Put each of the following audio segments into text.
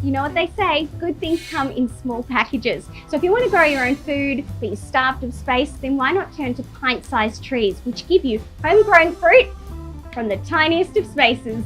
You know what they say, good things come in small packages. So if you want to grow your own food, but you're starved of space, then why not turn to pint-sized trees, which give you homegrown fruit from the tiniest of spaces.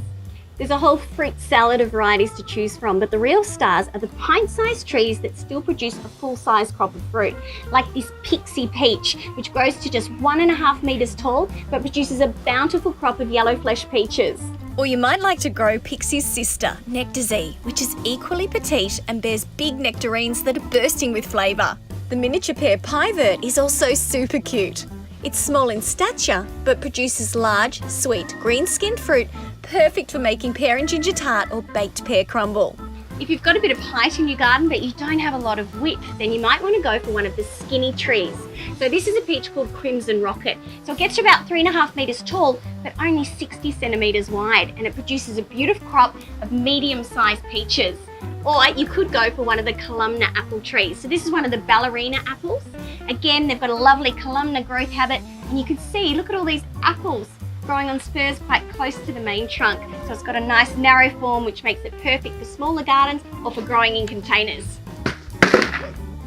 There's a whole fruit salad of varieties to choose from, but the real stars are the pint-sized trees that still produce a full-size crop of fruit, like this Pixie Peach, which grows to just 1.5 meters tall, but produces a bountiful crop of yellow flesh peaches. Or you might like to grow Pixie's sister, Nectar Z, which is equally petite and bears big nectarines that are bursting with flavour. The miniature pear Pivert is also super cute. It's small in stature, but produces large, sweet, green-skinned fruit, perfect for making pear and ginger tart or baked pear crumble. If you've got a bit of height in your garden but you don't have a lot of width, then you might want to go for one of the skinny trees. So this is a peach called Crimson Rocket. So it gets to about 3.5 meters tall, but only 60 centimeters wide, and it produces a beautiful crop of medium-sized peaches. Or you could go for one of the Columnar apple trees. So this is one of the ballerina apples. Again, they've got a lovely columnar growth habit, and you can see, look at all these apples growing on spurs quite close to the main trunk. So it's got a nice narrow form, which makes it perfect for smaller gardens or for growing in containers.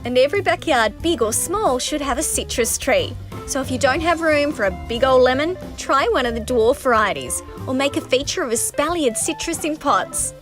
And every backyard, big or small, should have a citrus tree. So if you don't have room for a big old lemon, try one of the dwarf varieties, or make a feature of espaliered citrus in pots.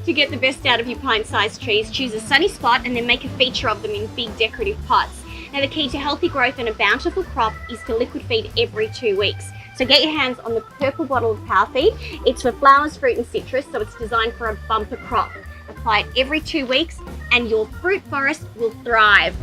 To get the best out of your pint-sized trees, choose a sunny spot and then make a feature of them in big decorative pots. Now the key to healthy growth and a bountiful crop is to liquid feed every 2 weeks. So get your hands on the purple bottle of Power Feed. It's for flowers, fruit and citrus, so it's designed for a bumper crop. Apply it every 2 weeks and your fruit forest will thrive.